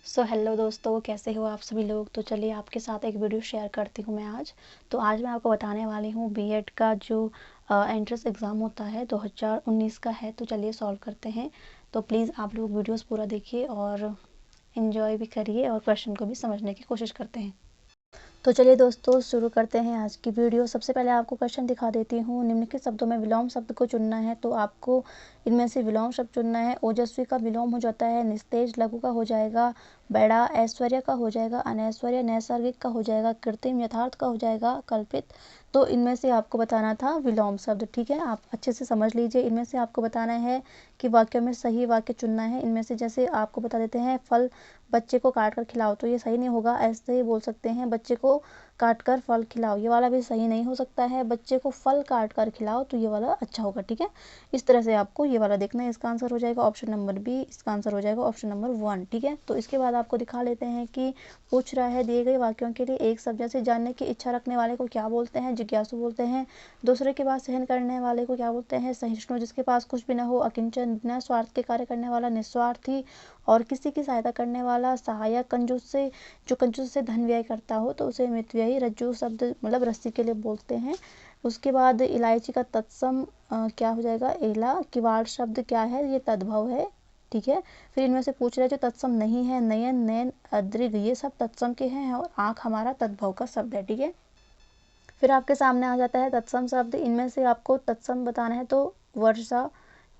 Hello दोस्तों, कैसे हो आप सभी लोग। तो चलिए आपके साथ एक वीडियो शेयर करती हूँ मैं आज। तो आज मैं आपको बताने वाली हूँ बीएड का जो एंट्रेंस एग्ज़ाम होता है 2019 का है। तो चलिए सॉल्व करते हैं। तो प्लीज़ आप लोग वीडियोस पूरा देखिए और इन्जॉय भी करिए और क्वेश्चन को भी समझने की कोशिश करते हैं। तो चलिए दोस्तों शुरू करते हैं आज की वीडियो। सबसे पहले आपको क्वेश्चन दिखा देती हूँ। निम्नलिखित शब्दों में विलोम शब्द को चुनना है। तो आपको इनमें से विलोम शब्द चुनना है। ओजस्वी का विलोम हो जाता है निस्तेज, लघु का हो जाएगा बड़ा, ऐश्वर्य का हो जाएगा अनैश्वर्य, नैसर्गिक का हो जाएगा कृत्रिम, यथार्थ का हो जाएगा कल्पित। तो इनमें से आपको बताना था विलोम शब्द। ठीक है, आप अच्छे से समझ लीजिए। इनमें से आपको बताना है कि वाक्यों में सही वाक्य चुनना है। इनमें से जैसे आपको बता देते हैं, फल बच्चे को काट कर खिलाओ, तो ये सही नहीं होगा। ऐसे ही बोल सकते हैं, बच्चे को काट कर फल खिलाओ, ये वाला भी सही नहीं हो सकता है। बच्चे को फल काट कर खिलाओ, तो ये वाला अच्छा होगा। ठीक है, इस तरह से आपको ये वाला देखना है। इसका आंसर हो जाएगा ऑप्शन नंबर बी। इसका आंसर हो जाएगा ऑप्शन नंबर 1। ठीक है, तो इसके बाद आपको दिखा लेते हैं कि पूछ रहा है दिए गए वाक्यों के लिए एक शब्द से जानने की इच्छा रखने वाले को क्या बोलते हैं। जिज्ञासु बोलते हैं। दूसरे के बाद सहन करने वाले को क्या बोलते हैं। सहिष्णु, जिसके पास कुछ भी न हो। अकिंचन, बिना स्वार्थ के कार्य करने वाला। निस्वार्थी और किसी की सहायता करने वाला। सहायक, कंजूस से जो कंजूस से धन व्यय करता हो तो उसे मितव्ययी। रज्जु शब्द मतलब रस्सी के लिए बोलते हैं। उसके बाद इलायची का तत्सम क्या हो जाएगा, एला। किवाड़ शब्द क्या है, ये तद्भव है। ठीक है, फिर इनमें से पूछ रहे हैं जो तत्सम नहीं है, नयन, नैन, अद्रिग, ये सब तत्सम के हैं और आंख हमारा तद्भव का शब्द है। ठीक है, फिर आपके सामने आ जाता है तत्सम शब्द। इनमें से आपको तत्सम बताना है तो वर्षा।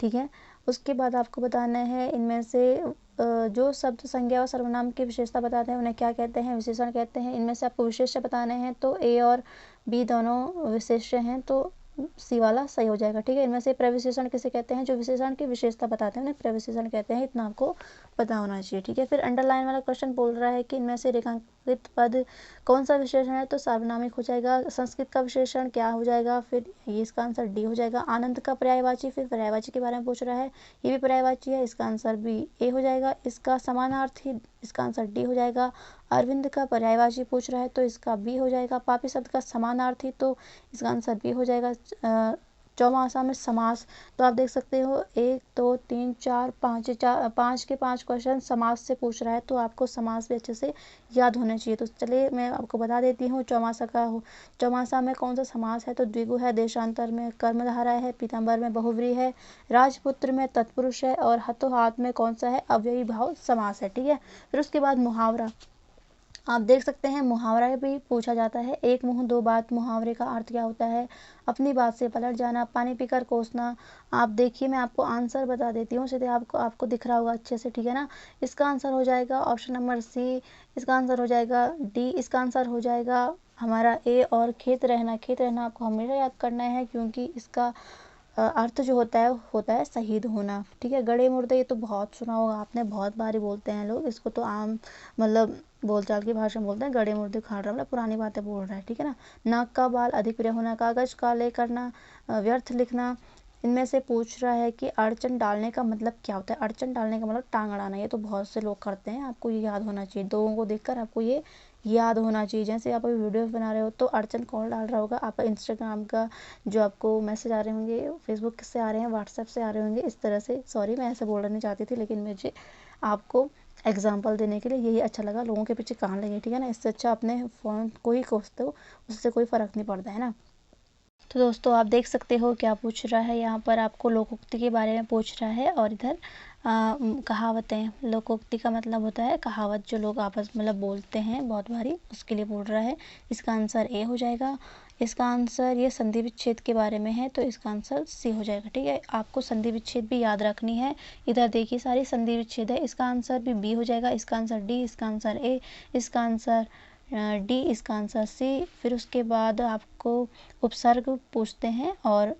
ठीक है, उसके बाद आपको बताना है इनमें से जो शब्द संज्ञा और सर्वनाम की विशेषता बताते हैं उन्हें क्या कहते हैं, विशेषण कहते हैं। इनमें से आपको विशेष्य बताने हैं तो ए और बी दोनों विशेष्य हैं, तो सी वाला सही हो जाएगा। ठीक है, इनमें से प्रविशेषण किसे कहते हैं, जो विशेषण की विशेषता बताते हैं उन्हें प्रविशेषण कहते हैं। इतना आपको पता होना चाहिए। ठीक है, फिर अंडरलाइन वाला क्वेश्चन बोल रहा है कि इनमें से रेखांकित पद कौन सा विशेषण है, तो सार्वनामिक हो जाएगा। संस्कृत का विशेषण क्या हो जाएगा, फिर ये इसका आंसर डी हो जाएगा। आनंद का पर्यायवाची, फिर पर्यायवाची के बारे में पूछ रहा है, ये भी पर्यायवाची है, इसका आंसर भी ए हो जाएगा। इसका समानार्थी, इसका आंसर डी हो जाएगा। अरविंद का पर्यायवाची पूछ रहा है तो इसका बी हो जाएगा। पापी शब्द का समानार्थी, तो इसका आंसर बी हो जाएगा। चौमासा में समास, तो आप देख सकते हो 1 2 3 4 5 5 के 5 क्वेश्चन समास से पूछ रहा है, तो आपको समास भी अच्छे से याद होना चाहिए। तो चलिए मैं आपको बता देती हूँ चौमासा में कौन सा समास है, तो द्विगु है। देशांतर में कर्मधारय है। पीताम्बर में बहुव्रीहि है। राजपुत्र में तत्पुरुष है। और हतोहात में कौन सा है, अव्ययी भाव समास है। ठीक है, फिर उसके बाद मुहावरा, आप देख सकते हैं मुहावरा भी पूछा जाता है। एक मुंह दो बात, मुहावरे का अर्थ क्या होता है, अपनी बात से पलट जाना, पानी पीकर कोसना। आप देखिए मैं आपको आंसर बता देती हूँ, सीधे आपको दिख रहा होगा अच्छे से। ठीक है ना, इसका आंसर हो जाएगा ऑप्शन नंबर सी। इसका आंसर हो जाएगा डी। इसका आंसर हो जाएगा हमारा ए। और खेत रहना आपको हमेशा याद करना है, क्योंकि इसका अर्थ जो होता है शहीद होना। ठीक है, गड़े मुर्दे, ये तो बहुत सुना होगा आपने, बहुत बारी बोलते हैं लोग इसको, तो आम मतलब बोलचाल की भाषा में बोलते हैं गड़े मुर्दे खा रहा, मतलब पुरानी बातें बोल रहा है। ठीक है ना, नाक का बाल अधिक प्रिय होना, कागज काले करना, व्यर्थ लिखना। इनमें से पूछ रहा है कि अड़चन डालने का मतलब क्या होता है। अड़चन डालने का मतलब टांग अड़ाना, ये तो बहुत से लोग करते हैं, आपको ये याद होना चाहिए। लोगों को देखकर आपको ये याद होना चाहिए। जैसे आप अभी वीडियो बना रहे हो तो अड़चन कौन डाल रहा होगा, आप इंस्टाग्राम का जो आपको मैसेज आ रहे होंगे, फेसबुक से आ रहे हैं, व्हाट्सएप से आ रहे होंगे, इस तरह से। सॉरी मैं ऐसे बोलना नहीं चाहती थी, लेकिन मुझे आपको एग्जाम्पल देने के लिए यही अच्छा लगा। लोगों के पीछे कहाँ लगे, ठीक है ना, इससे अच्छा अपने फ़ोन को ही कोसते हो, उससे कोई फ़र्क नहीं पड़ता है ना। तो दोस्तों आप देख सकते हो क्या पूछ रहा है, यहाँ पर आपको लोकोक्ति के बारे में पूछ रहा है। और इधर कहावतें, लोकोक्ति का मतलब होता है कहावत, जो लोग आपस मतलब बोलते हैं बहुत भारी, उसके लिए बोल रहा है। इसका आंसर ए हो जाएगा। इसका आंसर, ये संधि विच्छेद के बारे में है, तो इसका आंसर सी हो जाएगा। ठीक है, आपको संधि विच्छेद भी याद रखनी है। इधर देखिए सारी संधि विच्छेद है। इसका आंसर भी बी हो जाएगा। इसका आंसर डी, इसका आंसर ए, इसका आंसर डी, इसका आंसर सी। फिर उसके बाद आपको उपसर्ग पूछते हैं और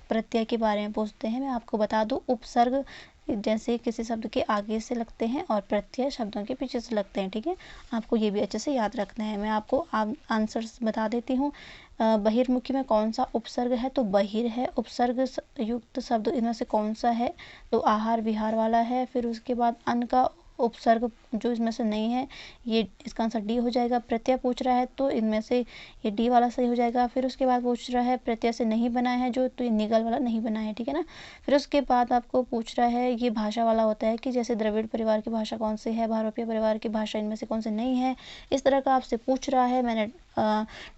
प्रत्यय के बारे में पूछते हैं। मैं आपको बता दूं, उपसर्ग जैसे किसी शब्द के आगे से लगते हैं और प्रत्यय शब्दों के पीछे से लगते हैं। ठीक है, आपको ये भी अच्छे से याद रखना है। मैं आपको आंसर्स बता देती हूँ। बहिर्मुखी में कौन सा उपसर्ग है, तो बहिर है। उपसर्ग युक्त शब्द इनमें से कौन सा है, तो आहार विहार वाला है। फिर उसके बाद अन्न का उपसर्ग जो इसमें से नहीं है, ये इसका आंसर डी हो जाएगा। प्रत्यय पूछ रहा है तो इनमें से ये डी वाला सही हो जाएगा। फिर उसके बाद पूछ रहा है प्रत्यय से नहीं बना है जो, तो ये निगल वाला नहीं बना है, ठीक है ना। फिर उसके बाद आपको पूछ रहा है, ये भाषा वाला होता है कि जैसे द्रविड़ परिवार की भाषा कौन सी है, भारोपीय परिवार की भाषा इनमें से कौन सी नहीं है, इस तरह का आपसे पूछ रहा है। मैंने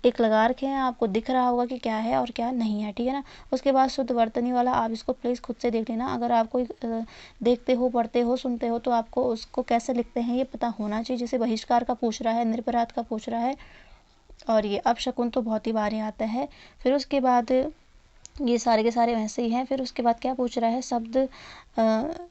टिक लगा रखे हैं, आपको दिख रहा होगा कि क्या है और क्या नहीं है, ठीक है ना। उसके बाद शुद्ध वर्तनी वाला आप इसको प्लीज़ खुद से देख लेना। अगर आप कोई देखते हो, पढ़ते हो, सुनते हो तो आपको उसको कैसे लिखते हैं ये पता होना चाहिए। जैसे बहिष्कार का पूछ रहा है, निरपराध का पूछ रहा है, और ये अपशकुन तो बहुत ही बार आता है। फिर उसके बाद ये सारे के सारे वैसे ही हैं। फिर उसके बाद क्या पूछ रहा है, शब्द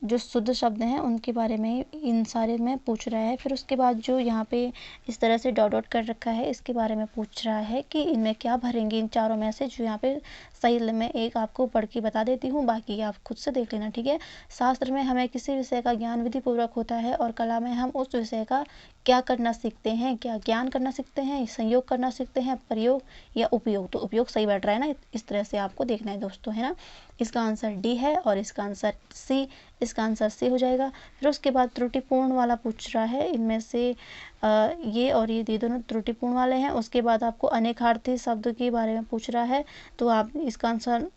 जो शुद्ध शब्द हैं उनके बारे में इन सारे में पूछ रहा है। फिर उसके बाद जो यहाँ पे इस तरह से डॉट डॉट कर रखा है इसके बारे में पूछ रहा है कि इनमें क्या भरेंगे, इन चारों में से जो यहाँ पे सही मैं एक आपको पढ़ के बता देती हूँ, बाकी आप खुद से देख लेना, ठीक है। शास्त्र में हमें किसी विषय का ज्ञान विधि पूर्वक होता है और कला में हम उस विषय का क्या करना सीखते हैं, क्या ज्ञान करना सीखते हैं, संयोग करना सीखते हैं, प्रयोग या उपयोग। तो उपयोग सही बैठ रहा है ना, इस तरह से आपको देखना है दोस्तों, है ना। इसका आंसर डी है और इसका आंसर सी, इसका आंसर सी हो जाएगा। फिर उसके बाद त्रुटिपूर्ण वाला पूछ रहा है, इनमें से ये और ये दोनों त्रुटिपूर्ण वाले हैं। उसके बाद आपको अनेकार्थी शब्द के बारे में पूछ रहा है, तो आप इसका आंसर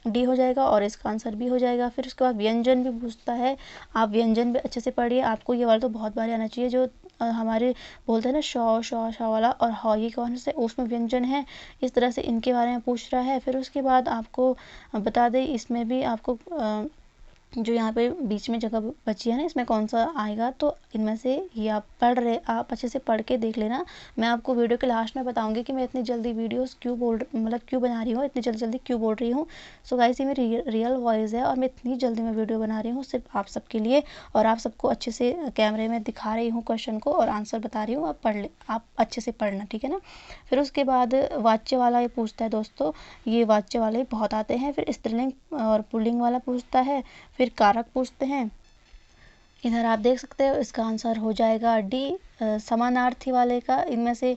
डी हो जाएगा और इसका आंसर बी हो जाएगा। फिर उसके बाद व्यंजन भी पूछता है, आप व्यंजन भी अच्छे से पढ़िए। आपको ये वाला तो बहुत बार आना चाहिए, जो हमारे बोलते हैं ना शौ वाला और ह, ये कौन से उसमें व्यंजन है, इस तरह से इनके बारे में पूछ रहा है। फिर उसके बाद आपको बता दें, इसमें भी आपको जो यहाँ पे बीच में जगह बची है ना, इसमें कौन सा आएगा, तो इनमें से ये आप अच्छे से पढ़ के देख लेना। मैं आपको वीडियो के लास्ट में बताऊंगी कि मैं इतनी जल्दी वीडियोस क्यों बना रही हूँ, इतनी जल्दी क्यों बोल रही हूँ। सो गाइस, ये मेरी रियल वॉइस है और मैं इतनी जल्दी में वीडियो बना रही हूँ सिर्फ आप सबके लिए, और आप सबको अच्छे से कैमरे में दिखा रही हूँ क्वेश्चन को और आंसर बता रही हूँ। आप अच्छे से पढ़ना, ठीक है ना। फिर उसके बाद वाच्य वाला ये पूछता है दोस्तों, ये वाच्य वाले बहुत आते हैं। फिर स्त्रीलिंग और पुल्लिंग वाला पूछता है, फिर कारक पूछते हैं। इधर आप देख सकते हो इसका आंसर हो जाएगा डी, समानार्थी वाले का। इनमें से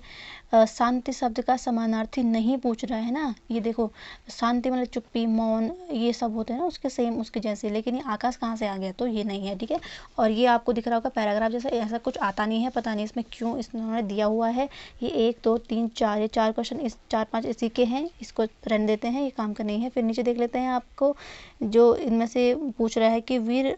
शांति शब्द का समानार्थी नहीं पूछ रहा है ना। ये देखो, शांति मतलब चुप्पी, मौन, ये सब होते हैं ना उसके सेम उसके जैसे, लेकिन ये आकाश कहाँ से आ गया, तो ये नहीं है, ठीक है। और ये आपको दिख रहा होगा पैराग्राफ जैसा, ऐसा कुछ आता नहीं है, पता नहीं इसमें क्यों इन्होंने दिया हुआ है। ये 1 2 3 4, ये 4 क्वेश्चन, इस 4 5 इसी के हैं, इसको रहने देते हैं, ये काम का नहीं है। फिर नीचे देख लेते हैं, आपको जो इनमें से पूछ रहा है कि वीर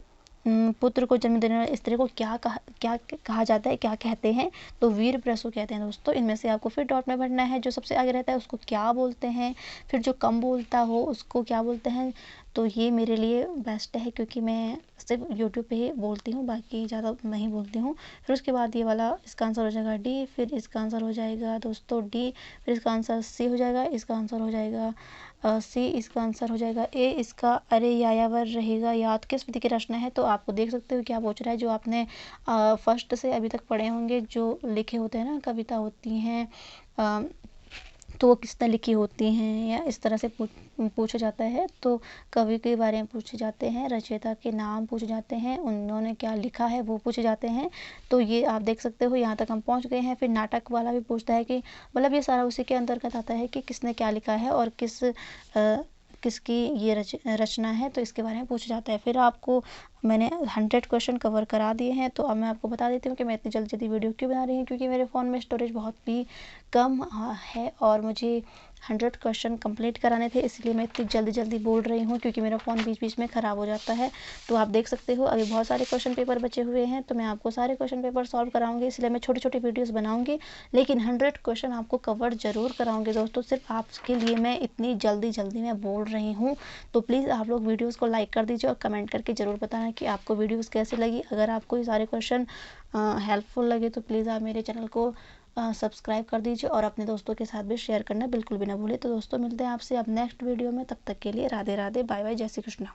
पुत्र को जन्म देने वाले स्त्री को क्या कहा जाता है, क्या कहते हैं, तो वीर प्रसू कहते हैं दोस्तों। इनमें से आपको फिर डॉट में भरना है, जो सबसे आगे रहता है उसको क्या बोलते हैं, फिर जो कम बोलता हो उसको क्या बोलते हैं। तो ये मेरे लिए बेस्ट है क्योंकि मैं सिर्फ यूट्यूब पे ही बोलती हूँ, बाकी ज़्यादा नहीं बोलती हूँ। फिर उसके बाद ये वाला, इसका आंसर हो जाएगा डी, फिर इसका आंसर हो जाएगा दोस्तों डी, फिर इसका आंसर सी हो जाएगा, इसका आंसर हो जाएगा सी, इसका आंसर हो जाएगा ए, इसका अरे यायावर रहेगा याद किस विधि की रचना है। तो आपको देख सकते हो क्या पूछ रहा है, जो आपने फर्स्ट से अभी तक पढ़े होंगे, जो लिखे होते हैं ना, कविता होती हैं तो वो किसने लिखी होती हैं, या इस तरह से पूछा जाता है। तो कवि के बारे में पूछे जाते हैं, रचयिता के नाम पूछे जाते हैं, उन्होंने क्या लिखा है वो पूछे जाते हैं। तो ये आप देख सकते हो, यहाँ तक हम पहुँच गए हैं। फिर नाटक वाला भी पूछता है कि मतलब ये सारा उसी के अंतर्गत आता है कि किसने क्या लिखा है और किसकी ये रचना है, तो इसके बारे में पूछा जाता है। फिर आपको मैंने 100 क्वेश्चन कवर करा दिए हैं। तो अब मैं आपको बता देती हूँ कि मैं इतनी जल्दी वीडियो क्यों बना रही हूँ, क्योंकि मेरे फ़ोन में स्टोरेज बहुत भी कम है और मुझे 100 क्वेश्चन कंप्लीट कराने थे, इसलिए मैं इतनी जल्दी बोल रही हूँ, क्योंकि मेरा फ़ोन बीच बीच में ख़राब हो जाता है। तो आप देख सकते हो अभी बहुत सारे क्वेश्चन पेपर बचे हुए हैं, तो मैं आपको सारे क्वेश्चन पेपर सॉल्व कराऊंगी, इसलिए मैं छोटी छोटी वीडियोस बनाऊंगी, लेकिन 100 क्वेश्चन आपको कवर जरूर कराऊंगी दोस्तों। सिर्फ आपके लिए मैं इतनी जल्दी में बोल रही हूँ। तो प्लीज़ आप लोग वीडियोज़ को लाइक कर दीजिए और कमेंट करके ज़रूर बताना कि आपको वीडियोज़ कैसे लगी। अगर आपको ये सारे क्वेश्चन हेल्पफुल लगे तो प्लीज़ आप मेरे चैनल को सब्सक्राइब कर दीजिए और अपने दोस्तों के साथ भी शेयर करना बिल्कुल भी ना भूलें। तो दोस्तों मिलते हैं आपसे अब नेक्स्ट वीडियो में, तब तक के लिए राधे राधे, बाय बाय, जय श्री कृष्ण।